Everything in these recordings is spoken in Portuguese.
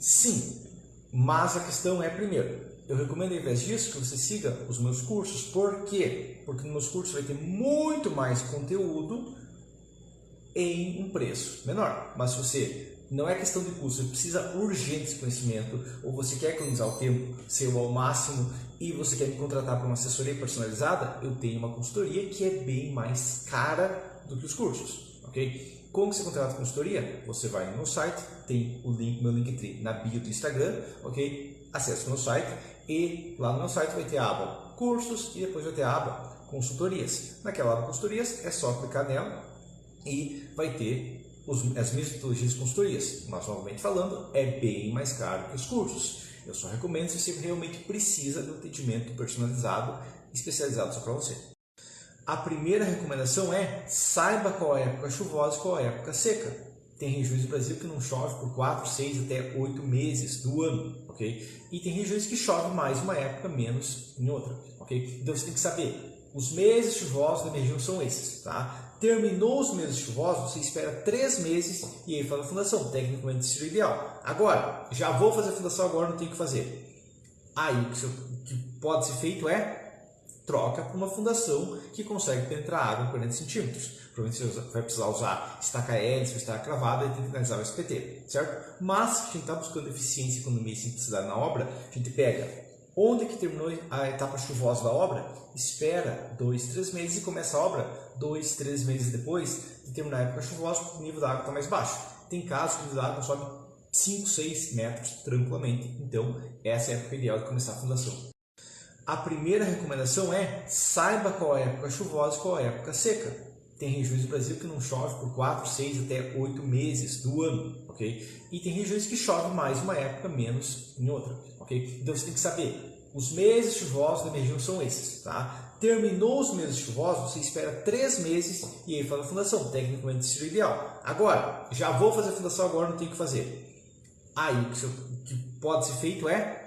Sim, mas a questão é, primeiro, eu recomendo ao invés disso que você siga os meus cursos. Por quê? Porque nos meus cursos vai ter muito mais conteúdo em um preço menor. Mas se você não é questão de custo, você precisa urgente desse conhecimento, ou você quer economizar o tempo seu ao máximo e você quer me contratar para uma assessoria personalizada, eu tenho uma consultoria que é bem mais cara do que os cursos, ok? Como você contrata a consultoria? Você vai no meu site, tem o link, meu Linktree na bio do Instagram, ok? Acesse o meu site e lá no meu site vai ter a aba cursos e depois vai ter a aba consultorias. Naquela aba consultorias é só clicar nela e vai ter as mesmas metodologias de consultorias, mas novamente falando, é bem mais caro que os cursos. Eu só recomendo se você realmente precisa de um atendimento personalizado, especializado só para você. A primeira recomendação é: saiba qual é a época chuvosa e qual é a época seca. Tem regiões do Brasil que não chove por 4, 6 até 8 meses do ano, ok? E tem regiões que chove mais uma época, menos em outra, ok? Então você tem que saber, os meses chuvosos da minha região são esses, tá? Terminou os meses chuvosos, você espera 3 meses e aí faz a fundação. Tecnicamente isso é o ideal. Agora, já vou fazer a fundação agora, não tenho o que fazer. Aí o que pode ser feito é troca por uma fundação que consegue penetrar água em 40 centímetros. Provavelmente você vai precisar usar estaca hélice ou estaca cravada e tem que finalizar o SPT, certo? Mas se a gente está buscando eficiência, economia e simplicidade na obra, a gente pega onde que terminou a etapa chuvosa da obra, espera 2, 3 meses e começa a obra 2, 3 meses depois de terminar a época chuvosa, porque o nível da água está mais baixo. Tem casos que o nível da água sobe 5, 6 metros tranquilamente. Então, essa é a época ideal de começar a fundação. A primeira recomendação é: saiba qual é a época chuvosa e qual é a época seca. Tem regiões do Brasil que não chove por 4, 6 até 8 meses do ano, ok? E tem regiões que chove mais uma época, menos em outra, ok? Então você tem que saber, os meses chuvosos da minha região são esses, tá? Terminou os meses chuvosos, você espera 3 meses e aí faz a fundação. Tecnicamente isso é o ideal. Agora, já vou fazer a fundação agora, não tenho o que fazer. Aí o que pode ser feito é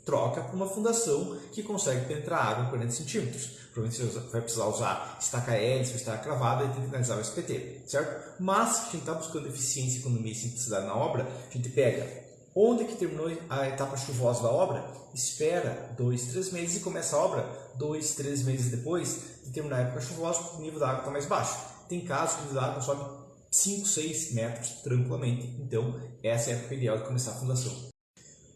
troca por uma fundação que consegue penetrar água em 40 centímetros. Provavelmente você vai precisar usar estaca hélice ou estaca cravada e tem que finalizar o SPT, certo? Mas se a gente está buscando eficiência, economia e simplicidade na obra, a gente pega onde que terminou a etapa chuvosa da obra, espera 2, 3 meses e começa a obra 2, 3 meses depois de terminar a época chuvosa, porque o nível da água está mais baixo. Tem casos que o nível da água sobe 5, 6 metros tranquilamente. Então, essa é a época ideal de começar a fundação.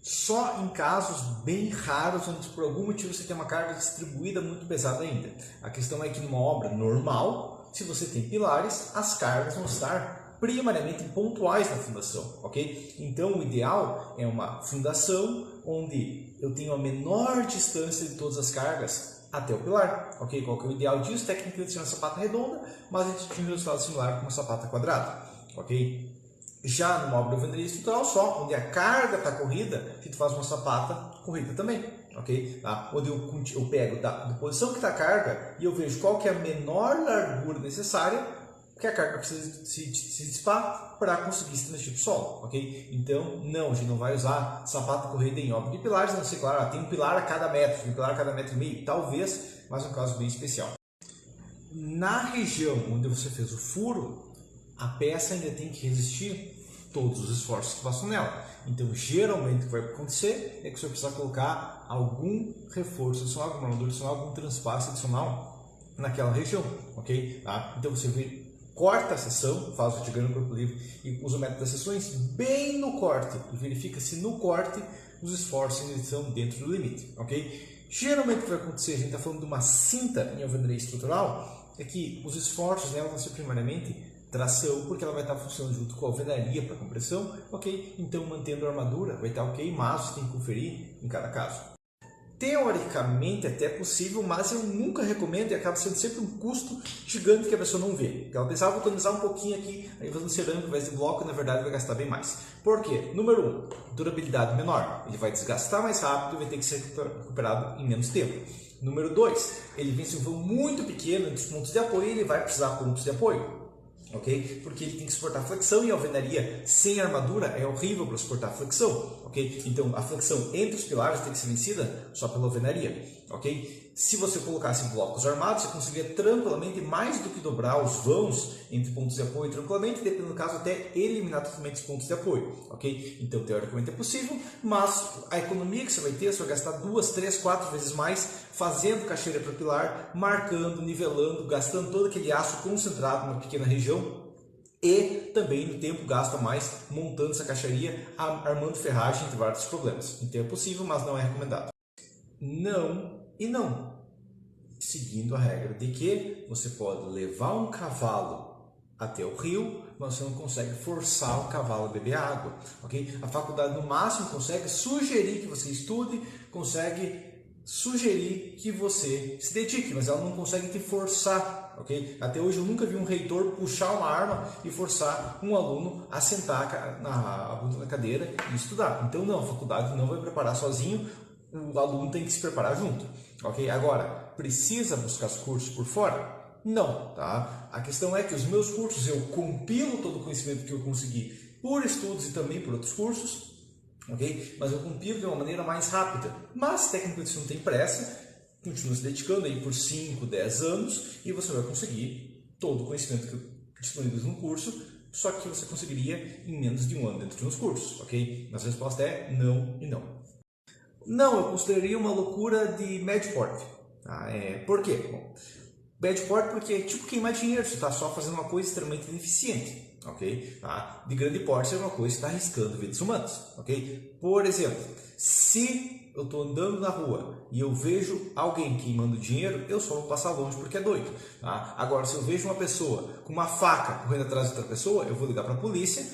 Só em casos bem raros, onde por algum motivo você tem uma carga distribuída muito pesada ainda. A questão é que numa obra normal, se você tem pilares, as cargas vão estar primariamente pontuais na fundação, ok? Então o ideal é uma fundação onde eu tenho a menor distância de todas as cargas até o pilar, ok? Qual que é o ideal disso? Tecnicamente ser uma sapata redonda, mas a gente tem um resultado similar com uma sapata quadrada, ok? Já numa obra de alvenaria estrutural só, onde a carga está corrida, a gente faz uma sapata corrida também, ok? Tá? Onde eu pego da posição que está a carga e eu vejo qual que é a menor largura necessária que a carga precisa se dissipar para conseguir se transmitir para o solo, ok? Então, não, a gente não vai usar sapata corrida em obra de pilares, a não ser, claro, tem um pilar a cada metro, tem um pilar a cada metro e meio, talvez, mas é um caso bem especial. Na região onde você fez o furo, a peça ainda tem que resistir todos os esforços que passam nela. Então, geralmente, o que vai acontecer é que você vai precisar colocar algum reforço adicional, alguma armadura adicional, algum transpasse adicional naquela região, ok? Tá? Então, você corta a seção, faz o diagrama corpo livre e usa o método das seções bem no corte e verifica se no corte os esforços ainda estão dentro do limite, ok? Geralmente, o que vai acontecer, a gente está falando de uma cinta em alvenaria estrutural, é que os esforços nela vão ser primariamente tração, porque ela vai estar funcionando junto com a alvenaria para compressão, ok? Então, mantendo a armadura, vai estar ok, mas você tem que conferir em cada caso. Teoricamente, até é possível, mas eu nunca recomendo e acaba sendo sempre um custo gigante que a pessoa não vê. Ela pensava, vou economizar um pouquinho aqui, aí fazendo cerâmica ao invés de bloco, na verdade vai gastar bem mais. Por quê? Número 1, durabilidade menor. Ele vai desgastar mais rápido e vai ter que ser recuperado em menos tempo. Número 2, ele vem em um vão muito pequeno entre os pontos de apoio e ele vai precisar de pontos de apoio. Ok? Porque ele tem que suportar flexão e a alvenaria sem armadura é horrível para suportar flexão, ok? Então a flexão entre os pilares tem que ser vencida só pela alvenaria, ok? Se você colocasse blocos armados, você conseguiria tranquilamente mais do que dobrar os vãos entre pontos de apoio tranquilamente, dependendo do caso até eliminar totalmente os pontos de apoio, ok? Então, teoricamente é possível, mas a economia que você vai ter, você vai gastar 2, 3, 4 vezes mais fazendo caixaria para pilar, marcando, nivelando, gastando todo aquele aço concentrado numa pequena região. E também no tempo gasta mais montando essa caixaria, armando ferragem, entre vários problemas. Então é possível, mas não é recomendado. Não e não. Seguindo a regra de que você pode levar um cavalo até o rio, mas você não consegue forçar o cavalo a beber água. Okay? A faculdade no máximo consegue sugerir que você estude, consegue sugerir que você se dedique, mas ela não consegue te forçar, ok? Até hoje eu nunca vi um reitor puxar uma arma e forçar um aluno a sentar na cadeira e estudar. Então não, a faculdade não vai preparar sozinho, o aluno tem que se preparar junto, ok? Agora, precisa buscar os cursos por fora? Não, tá? A questão é que os meus cursos eu compilo todo o conhecimento que eu consegui por estudos e também por outros cursos, ok? Mas eu compilo de uma maneira mais rápida. Mas, tecnicamente, você não tem pressa, continua se dedicando aí por 5, 10 anos e você vai conseguir todo o conhecimento que eu disponibilizo no curso, só que você conseguiria em menos de um ano dentro de uns cursos, ok? Mas a resposta é não e não. Não, eu consideraria uma loucura de médio porte. Tá? Por quê? Bom, médio porte porque é tipo queimar dinheiro, você está só fazendo uma coisa extremamente ineficiente. Ok? Tá? De grande porte é uma coisa que está arriscando vidas humanas. Ok? Por exemplo, se eu estou andando na rua e eu vejo alguém queimando dinheiro, eu só vou passar longe porque é doido. Tá? Agora, se eu vejo uma pessoa com uma faca correndo atrás de outra pessoa, eu vou ligar para a polícia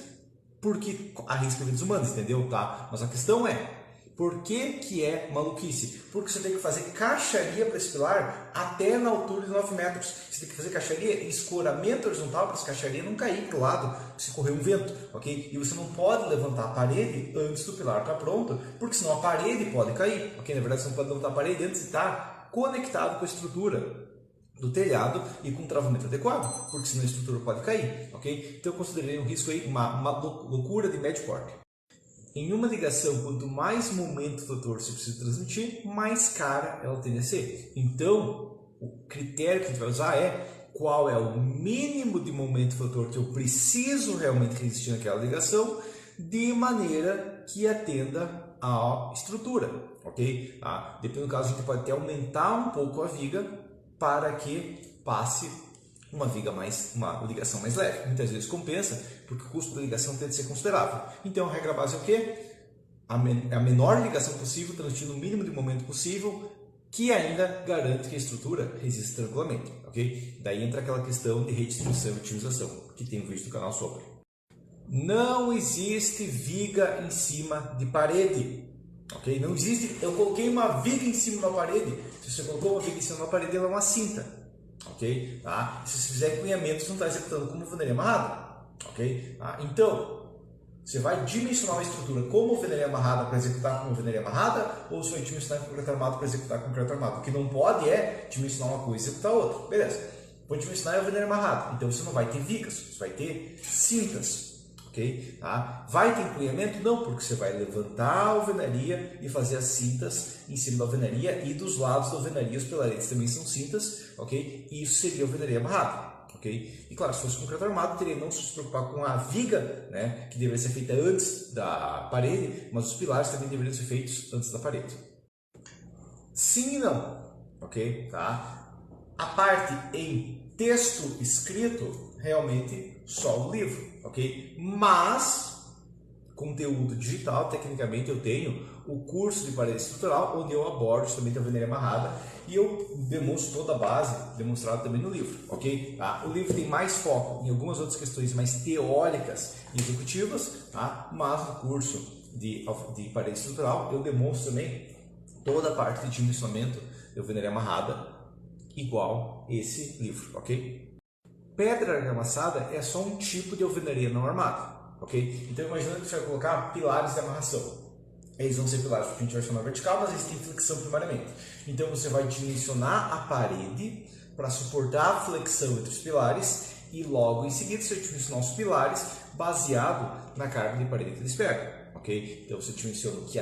porque arrisca vidas humanas, entendeu? Tá? Mas a questão é, por que é maluquice? Porque você tem que fazer caixaria para esse pilar até na altura de 9 metros. Você tem que fazer caixaria e escoramento horizontal para essa caixaria não cair para o lado se correr um vento, ok? E você não pode levantar a parede antes do pilar estar pronto, porque senão a parede pode cair, ok? Na verdade, você não pode levantar a parede antes de estar conectado com a estrutura do telhado e com um travamento adequado, porque senão a estrutura pode cair, ok? Então eu considerei um risco aí, uma loucura de médio porte. Em uma ligação, quanto mais momento fator você precisa transmitir, mais cara ela tende a ser. Então, o critério que a gente vai usar é qual é o mínimo de momento fator que eu preciso realmente resistir naquela ligação, de maneira que atenda à estrutura, ok? Dependendo do caso, a gente pode até aumentar um pouco a viga para que passe uma ligação mais leve. Muitas vezes compensa, porque o custo da ligação tende a ser considerável. Então a regra base é o quê? A menor ligação possível, transmitindo o mínimo de momento possível, que ainda garante que a estrutura resista tranquilamente, ok? Daí entra aquela questão de redistribuição e otimização, que tem um vídeo do canal sobre. Não existe viga em cima de parede, ok? Não existe, eu coloquei uma viga em cima da parede. Se você colocou uma viga em cima da parede, ela é uma cinta. Ok? Tá? Se você fizer cunhamento, você não está executando como alvenaria amarrada. Ok? Então, você vai dimensionar uma estrutura como alvenaria amarrada para executar como alvenaria amarrada, ou você vai dimensionar com concreto armado para executar com concreto armado. O que não pode é dimensionar uma coisa e executar outra. Beleza. Vou dimensionar a alvenaria amarrada. Então você não vai ter vigas, você vai ter cintas. Ok? Tá? Vai ter encunhamento? Não, porque você vai levantar a alvenaria e fazer as cintas em cima da alvenaria e dos lados da alvenaria os pilaretes também são cintas, ok? E isso seria alvenaria amarrada, ok? E claro, se fosse concreto armado, teria não se preocupar com a viga, né, que deveria ser feita antes da parede, mas os pilares também deveriam ser feitos antes da parede. Sim e não, ok? Tá? A parte em texto escrito, realmente só o livro, ok? Mas conteúdo digital, tecnicamente eu tenho o curso de parede estrutural, onde eu abordo também a alvenaria amarrada e eu demonstro toda a base, demonstrado também no livro, ok? Tá? O livro tem mais foco em algumas outras questões mais teóricas e executivas, tá? Mas no curso de parede estrutural eu demonstro também toda a parte de dimensionamento de alvenaria amarrada, igual esse livro, ok? Pedra argamassada é só um tipo de alvenaria não armada. Okay? Então imagina que você vai colocar pilares de amarração. Eles vão ser pilares que a gente vai chamar vertical, mas eles têm flexão primariamente. Então você vai dimensionar a parede para suportar a flexão entre os pilares e logo em seguida você vai dimensionar os pilares baseado na carga de parede que eles pegam. ok? Então você dimensiona que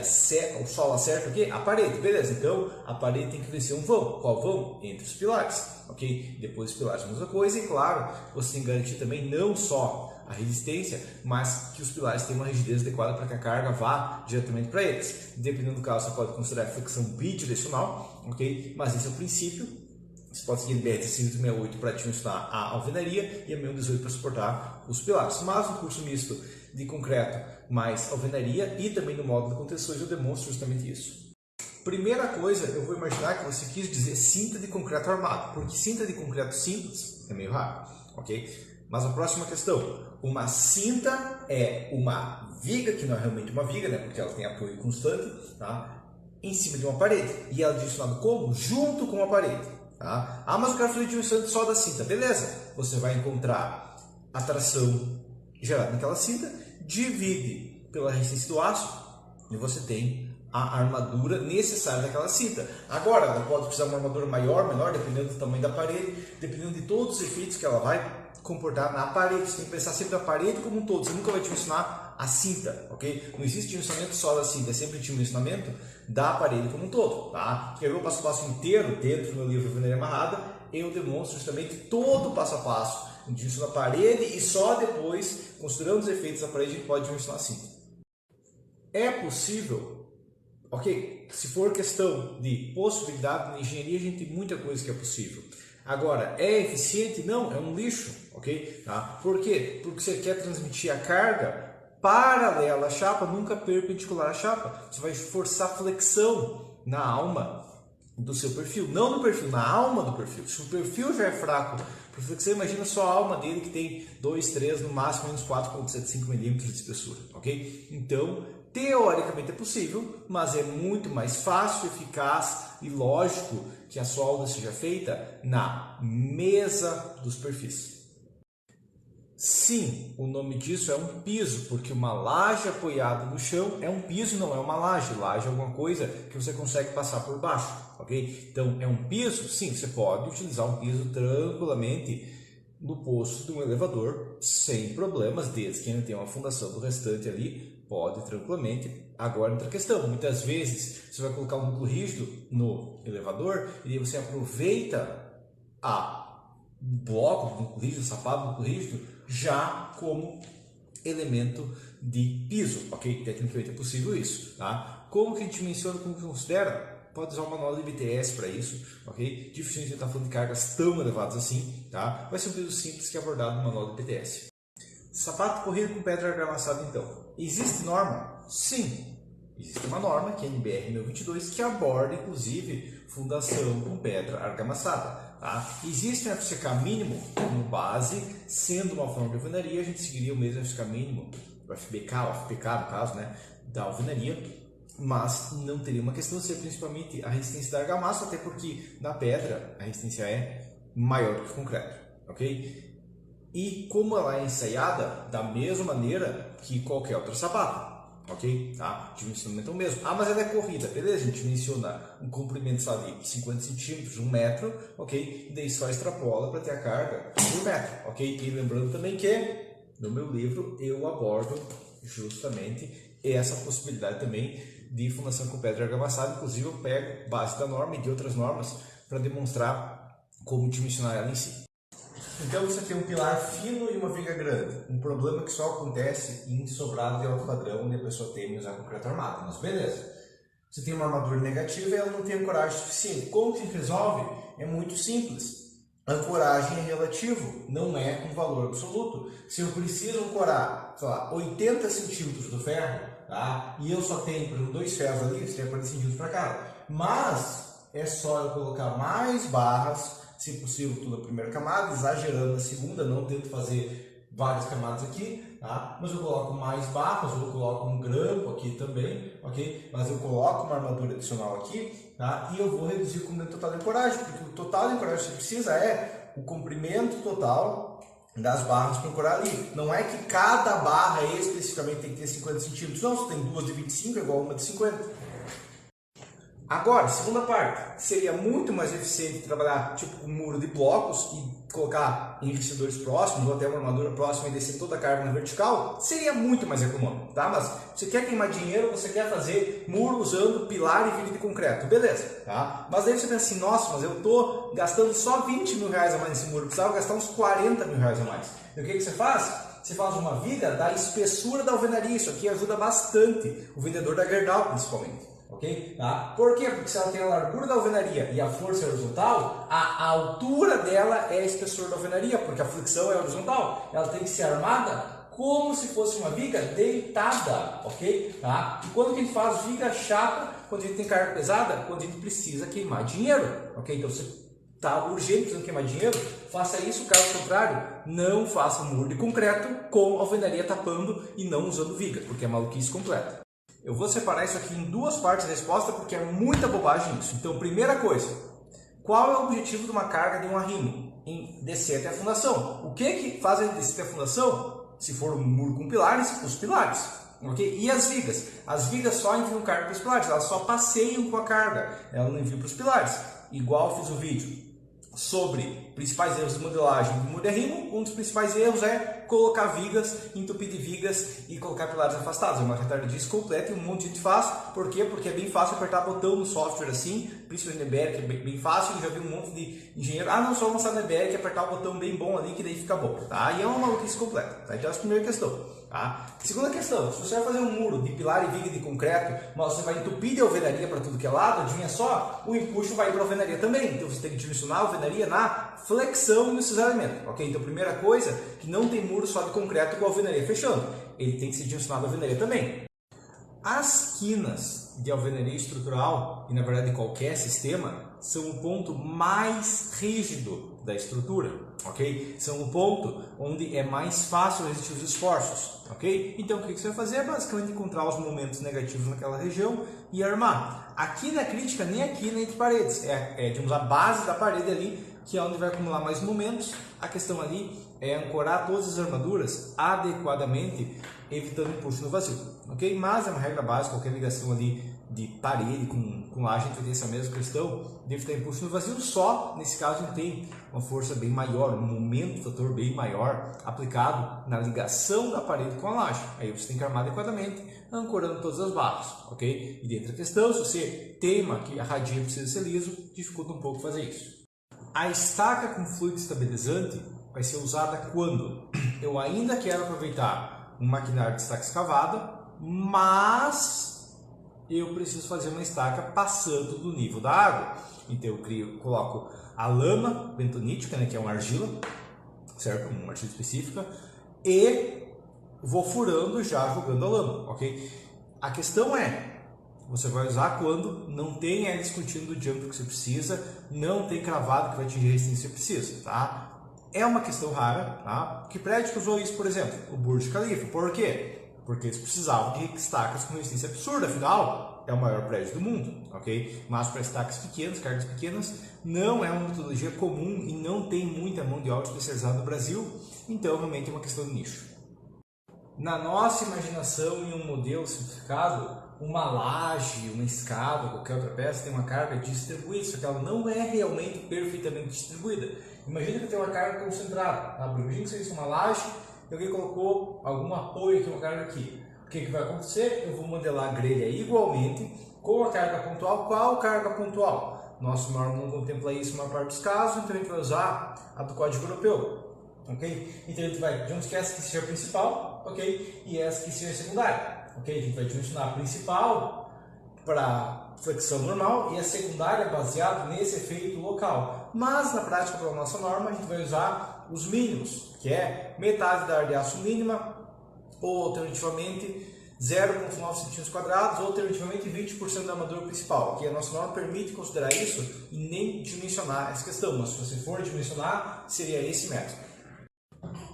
o solo acerta o quê? A parede, beleza? Então a parede tem que vencer um vão. Qual vão? Entre os pilares, ok? Depois os pilares a mesma coisa e claro, você tem que garantir também não só a resistência, mas que os pilares tenham uma rigidez adequada para que a carga vá diretamente para eles. Dependendo do caso, você pode considerar a flexão bidirecional, ok? Mas esse é o princípio. Você pode seguir BR 168 para dimensionar a alvenaria e a 1018 para suportar os pilares. Mas no curso misto de concreto mais alvenaria e também no módulo de contenções eu demonstro justamente isso. Primeira coisa, eu vou imaginar que você quis dizer cinta de concreto armado, porque cinta de concreto simples é meio raro, ok? Mas a próxima questão, uma cinta é uma viga, que não é realmente uma viga, né, porque ela tem apoio constante, tá, em cima de uma parede. E ela é dimensionada como? Junto com a parede. Tá? Ah, mas eu quero fazer dimensionamento só da cinta. Beleza, você vai encontrar a tração gerada naquela cinta, divide pela resistência do aço e você tem a armadura necessária daquela cinta. Agora, ela pode precisar de uma armadura maior, menor, dependendo do tamanho da parede, dependendo de todos os efeitos que ela vai comportar na parede. Você tem que pensar sempre na parede como um todo, você nunca vai dimensionar a cinta, ok? Não existe dimensionamento só da cinta, é sempre dimensionamento da parede como um todo, tá? Quer ver o passo a passo inteiro dentro do meu livro Alvenaria Amarrada? Eu demonstro justamente todo o passo a passo, dimensiona a parede e só depois, considerando os efeitos da parede, a gente pode dimensionar a cinta. É possível, ok? Se for questão de possibilidade na engenharia, a gente tem muita coisa que é possível. Agora, é eficiente? Não, é um lixo, ok? Tá? Por quê? Porque você quer transmitir a carga paralela à chapa, nunca perpendicular à chapa. Você vai forçar flexão na alma do seu perfil, não no perfil, na alma do perfil. Se o perfil já é fraco por flexão, imagina só a alma dele que tem 2, 3, no máximo menos 4,75 milímetros de espessura, ok? Então, teoricamente é possível, mas é muito mais fácil, eficaz e lógico que a solda seja feita na mesa dos perfis. Sim, o nome disso é um piso, porque uma laje apoiada no chão é um piso, não é uma laje. Laje é alguma coisa que você consegue passar por baixo, ok? Então, é um piso? Sim, você pode utilizar um piso tranquilamente no posto de um elevador, sem problemas, desde que ainda tenha uma fundação do restante ali, pode tranquilamente. Agora, outra questão, muitas vezes você vai colocar um núcleo rígido no elevador e aí você aproveita o bloco do núcleo rígido, o sapato do núcleo rígido, já como elemento de piso, ok? Tecnicamente é possível isso, tá? Como que a gente menciona, como que considera? Pode usar o manual de BTS para isso, ok? Dificilmente a gente está falando de cargas tão elevadas assim, tá? Vai ser um piso simples que é abordado no manual de BTS. Sapato corrido com pedra argamassada, então. Existe norma? Sim. Existe uma norma, que é a NBR 1022, que aborda, inclusive, fundação com pedra argamassada. Tá? Existe um FCK mínimo como base, sendo uma forma de alvenaria, a gente seguiria o mesmo FCK mínimo, o FBK, o FPK no caso, né, da alvenaria, mas não teria uma questão de ser principalmente a resistência da argamassa, até porque na pedra a resistência é maior do que o concreto, ok? E como ela é ensaiada da mesma maneira que qualquer outro sapato, ok? Tá? O dimensionamento é o mesmo. Ah, mas ela é corrida, beleza? A gente dimensiona um comprimento só de 50 centímetros, 1 metro, ok? E daí só extrapola para ter a carga por metro, ok? E lembrando também que no meu livro eu abordo justamente essa possibilidade também de fundação com pedra argamassada. Inclusive eu pego base da norma e de outras normas para demonstrar como dimensionar ela em si. Então você tem um pilar fino e uma viga grande. Um problema que só acontece em sobrado de alto padrão, onde a pessoa teme usar concreto armado. Mas beleza. Você tem uma armadura negativa e ela não tem ancoragem suficiente. Como que resolve? É muito simples. Ancoragem é relativo, não é um valor absoluto. Se eu preciso ancorar, sei lá, 80 centímetros do ferro, tá? E eu só tenho, por exemplo, 2 ferros ali, você tem 40 centímetros para cada. Mas é só eu colocar mais barras, se possível tudo a primeira camada, exagerando a segunda, não tento fazer várias camadas aqui, tá? Mas eu coloco mais barras, eu coloco um grampo aqui também, ok? Mas eu coloco uma armadura adicional aqui, tá? E eu vou reduzir o comprimento total de ancoragem, porque o total de ancoragem que você precisa é o comprimento total das barras para ancorar ali. Não é que cada barra especificamente tem que ter 50 centímetros, não, se tem duas de 25 é igual a uma de 50. Agora, segunda parte, seria muito mais eficiente trabalhar tipo com um muro de blocos e colocar enriquecedores próximos ou até uma armadura próxima e descer toda a carga na vertical, seria muito mais econômico, tá? Mas você quer queimar dinheiro, você quer fazer muro usando pilar e viga de concreto, beleza, tá? Mas daí você pensa assim, nossa, mas eu tô gastando só 20 mil reais a mais nesse muro, eu precisava gastar uns 40 mil reais a mais. E o que você faz? Você faz uma viga da espessura da alvenaria, isso aqui ajuda bastante o vendedor da Gerdau, principalmente. Ok? Tá? Por quê? Porque se ela tem a largura da alvenaria e a força é horizontal, a altura dela é a espessura da alvenaria, porque a flexão é horizontal. Ela tem que ser armada como se fosse uma viga deitada, ok? Tá? E quando que a gente faz viga chata, quando a gente tem carga pesada, quando a gente precisa queimar dinheiro, ok? Então você está urgente precisando queimar dinheiro, faça isso, caso contrário, não faça um muro de concreto com alvenaria tapando e não usando viga, porque é maluquice completa. Eu vou separar isso aqui em duas partes da resposta porque é muita bobagem isso. Então, primeira coisa, qual é o objetivo de uma carga de um arrimo? Em descer até a fundação. O que faz ele descer até a fundação? Se for um muro com pilares, os pilares. Okay? E as vigas? As vigas só enviam carga para os pilares, elas só passeiam com a carga, elas não enviam para os pilares. Igual eu fiz o vídeo sobre principais erros de modelagem do muro de arrimo, um dos principais erros é colocar vigas, entupir de vigas e colocar pilares afastados. É uma retardadice completa e um monte de gente faz. Por quê? Porque é bem fácil apertar botão no software assim, principalmente no EBR, que é bem fácil. Eu já vi um monte de engenheiro, não, só lançar no EBR, que apertar o botão bem bom ali, que daí fica bom. Tá? E é uma maluquice completa. Tá? Então essa é a primeira questão. Tá? Segunda questão, se você vai fazer um muro de pilar e viga de concreto, mas você vai entupir de alvenaria para tudo que é lado, adivinha só, o empuxo vai para a alvenaria também. Então você tem que dimensionar a alvenaria na flexão e no cisalhamento. Ok? Então primeira coisa, que não tem muro só de concreto com a alvenaria fechando. Ele tem que ser dimensionado a alvenaria também. As quinas de alvenaria estrutural, e na verdade de qualquer sistema, são o ponto mais rígido da estrutura, ok? São o ponto onde é mais fácil resistir os esforços, ok? Então o que você vai fazer é basicamente encontrar os momentos negativos naquela região e armar. Aqui na crítica, nem aqui nem entre paredes, digamos, a base da parede ali, que é onde vai acumular mais momentos. A questão ali é ancorar todas as armaduras adequadamente, evitando impulso no vazio, ok? Mas é uma regra básica, qualquer ligação ali de parede com laje, a gente tem essa mesma questão de evitar impulso no vazio, só nesse caso a gente tem uma força bem maior, um momento fator bem maior aplicado na ligação da parede com a laje. Aí você tem que armar adequadamente, ancorando todas as barras, ok? E dentro da questão, se você teima que a radinha precisa ser liso, dificulta um pouco fazer isso. A estaca com fluido estabilizante vai ser usada quando eu ainda quero aproveitar um maquinário de estaca escavada, mas eu preciso fazer uma estaca passando do nível da água. Então eu coloco a lama bentonítica, né, que é uma argila, certo? Uma argila específica, e vou furando já jogando a lama, ok? A questão é, você vai usar quando não tem hélice contínua do diâmetro que você precisa, não tem cravado que vai atingir a resistência que você precisa, tá? É uma questão rara, tá? Que prédio que usou isso, por exemplo? O Burj Khalifa. Por quê? Porque eles precisavam de estacas com resistência absurda, afinal, é o maior prédio do mundo, ok? Mas para estacas pequenas, cargas pequenas, não é uma metodologia comum e não tem muita mão de obra especializada no Brasil, então realmente é uma questão de nicho. Na nossa imaginação, em um modelo simplificado, uma laje, uma escada, qualquer outra peça tem uma carga distribuída, só que ela não é realmente perfeitamente distribuída. Imagina que tem uma carga concentrada, tá? Imagina que seja uma laje e alguém colocou algum apoio aqui, uma carga aqui. O que vai acontecer? Eu vou modelar a grelha igualmente com a carga pontual. Qual carga pontual? Nosso norma não contempla isso na maior parte dos casos, então a gente vai usar a do Código Europeu. Okay? Então a gente vai, digamos que essa aqui seja a principal, ok? E essa aqui seja a secundária. Okay? A gente vai dimensionar a principal para flexão normal e a secundária baseado nesse efeito local. Mas na prática, pela nossa norma, a gente vai usar os mínimos, que é metade da área de aço mínima, ou alternativamente 0,9 cm², ou alternativamente 20% da armadura principal. Aqui a nossa norma permite considerar isso e nem dimensionar essa questão, mas se você for dimensionar, seria esse método.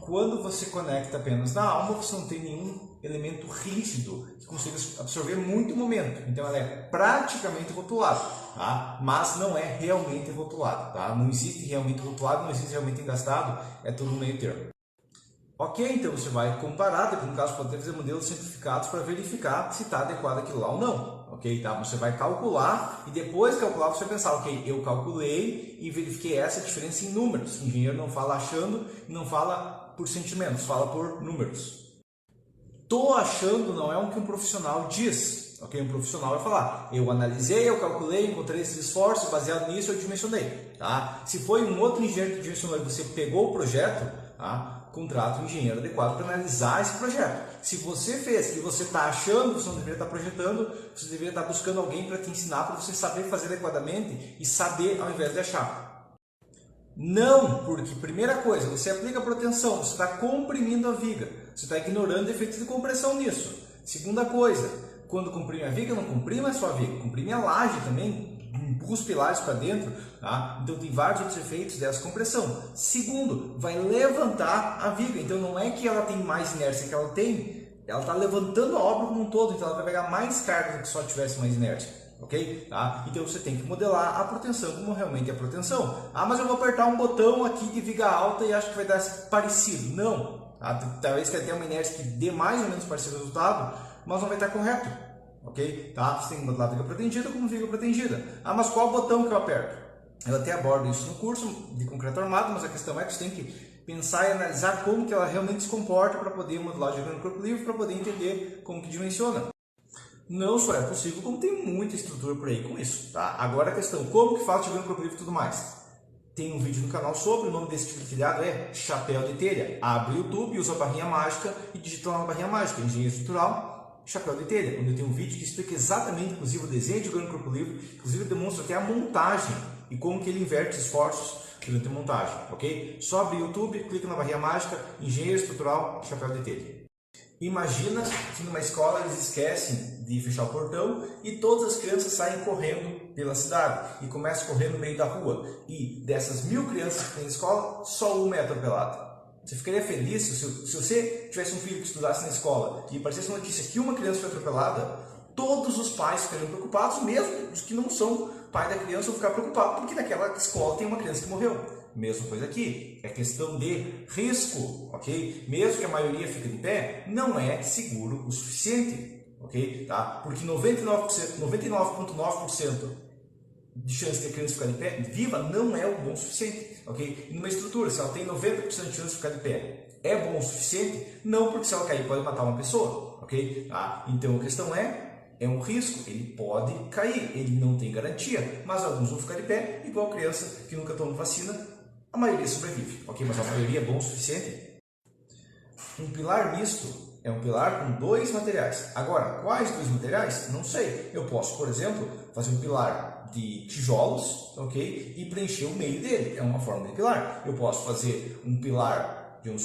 Quando você conecta apenas na alma, você não tem nenhum elemento rígido que consiga absorver muito momento. Então ela é praticamente rotulada, tá? Mas não é realmente rotulada. Tá? Não existe realmente rotulado, não existe realmente engastado, é tudo meio termo. Ok, então você vai comparar, no caso pode fazer modelos simplificados para verificar se está adequado aquilo lá ou não. Ok, tá? Você vai calcular e depois de calcular você vai pensar, ok, eu calculei e verifiquei essa diferença em números. O engenheiro não fala achando, não fala por sentimentos, fala por números. Tô achando não é o que um profissional diz. Ok, um profissional vai falar, eu analisei, eu calculei, encontrei esses esforços, baseado nisso eu dimensionei. Tá? Se foi um outro engenheiro que dimensionou e você pegou o projeto, tá? Contrata um engenheiro adequado para analisar esse projeto. Se você fez e você está achando, você não deveria estar projetando, você deveria estar buscando alguém para te ensinar, para você saber fazer adequadamente e saber ao invés de achar. Não, porque primeira coisa, você aplica proteção, você está comprimindo a viga, você está ignorando efeitos de compressão nisso. Segunda coisa, quando comprime a viga, não comprime só a viga, comprime a laje também, empurra os pilares para dentro, tá? Então tem vários outros efeitos dessa compressão. Segundo, vai levantar a viga, então não é que ela tem mais inércia que ela tem, ela está levantando a obra como um todo, então ela vai pegar mais carga do que se só tivesse mais inércia. Ok? Tá? Então você tem que modelar a proteção como realmente é a proteção. Ah, mas eu vou apertar um botão aqui de viga alta e acho que vai dar parecido. Não. Tá? Talvez tenha uma inércia que dê mais ou menos parecido o resultado, mas não vai estar correto. Ok? Tá? Você tem que modelar a viga pretendida como viga pretendida. Ah, mas qual botão que eu aperto? Eu até abordo isso no curso de concreto armado, mas a questão é que você tem que pensar e analisar como que ela realmente se comporta para poder modelar diagrama no corpo livre, para poder entender como que dimensiona. Não só é possível, como tem muita estrutura por aí com isso. Tá? Agora a questão, como que faz o diagrama corpo livre e tudo mais? Tem um vídeo no canal sobre, o nome desse tipo de telhado é chapéu de telha. Abre o YouTube, usa a barrinha mágica e digita lá na barrinha mágica, engenharia estrutural, chapéu de telha, onde eu tenho um vídeo que explica exatamente, inclusive, o desenho de diagrama corpo livre, inclusive demonstra até a montagem e como que ele inverte esforços durante a montagem, ok? Só abre o YouTube, clica na barrinha mágica, engenharia estrutural, chapéu de telha. Imagina que numa escola eles esquecem de fechar o portão e todas as crianças saem correndo pela cidade e começam a correr no meio da rua. E dessas 1000 crianças que tem na escola, só uma é atropelada. Você ficaria feliz se você tivesse um filho que estudasse na escola e aparecesse uma notícia que uma criança foi atropelada? Todos os pais ficariam preocupados, mesmo os que não são pai da criança vão ficar preocupados, porque naquela escola tem uma criança que morreu. Mesma coisa aqui, é questão de risco, ok? Mesmo que a maioria fique de pé, não é seguro o suficiente, ok? Tá? Porque 99,9% de chance de a criança ficar de pé viva não é o bom o suficiente, ok? E numa estrutura, se ela tem 90% de chance de ficar de pé, é bom o suficiente? Não, porque se ela cair pode matar uma pessoa, ok? Tá? Então a questão é um risco, ele pode cair, ele não tem garantia, mas alguns vão ficar de pé, igual criança que nunca tomou vacina, a maioria sobrevive, ok? Mas a maioria é bom o suficiente? Um pilar misto é um pilar com 2 materiais. Agora, quais 2 materiais? Não sei. Eu posso, por exemplo, fazer um pilar de tijolos, ok? E preencher o meio dele. É uma forma de pilar. Eu posso fazer um pilar de um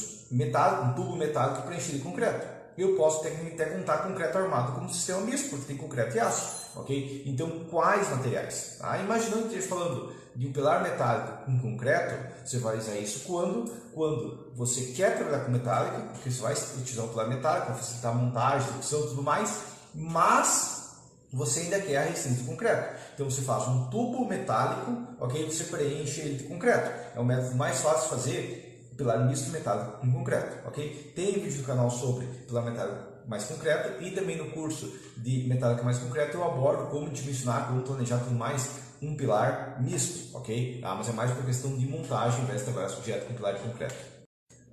tubo metálico preenchido de concreto. Eu posso até contar concreto armado como sistema misto, porque tem concreto e aço, ok? Então, quais materiais? Tá? Imaginando que esteja falando de um pilar metálico com concreto, você vai usar isso quando você quer trabalhar com metálica, porque você vai utilizar um pilar metálico para facilitar a montagem, execução e tudo mais, mas você ainda quer a resistência de concreto. Então, você faz um tubo metálico, ok? Você preenche ele de concreto. É o método mais fácil de fazer pilar misto metálico com concreto, ok? Tem vídeo no canal sobre pilar metálico mais concreto e também no curso de metálica mais concreto eu abordo como dimensionar, como planejar tudo mais um pilar misto, ok? Mas é mais por questão de montagem, ao invés de trabalhar direto com pilar de concreto.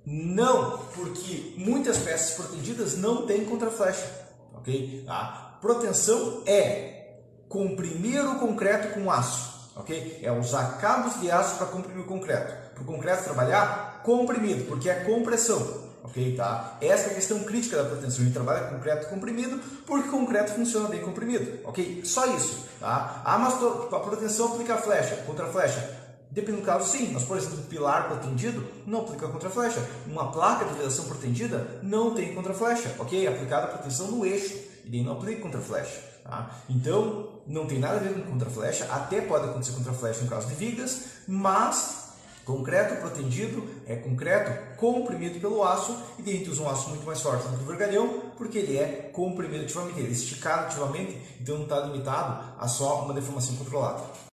Não, porque muias peças protegidas não têm contraflecha, ok? A proteção é comprimir o concreto com aço, ok? É usar cabos de aço para comprimir o concreto. Para o concreto trabalhar comprimido, porque é compressão. Ok, tá? Essa é a questão crítica da proteção. A gente trabalha com concreto comprimido porque o concreto funciona bem comprimido. Ok? Só isso. Tá? Mas a proteção aplica flecha, contra flecha. Depende do caso, sim. Mas, por exemplo, um pilar protendido não aplica contra flecha. Uma placa de vedação protegida não tem contra flecha. Ok? Aplicada a proteção no eixo. E daí não aplica contra flecha. Tá? Então, não tem nada a ver com contra flecha. Até pode acontecer contra flecha no caso de vigas, mas concreto protendido é concreto comprimido pelo aço e daí a gente usa um aço muito mais forte do que o vergalhão porque ele é comprimido ativamente, ele é esticado ativamente, então não está limitado a só uma deformação controlada.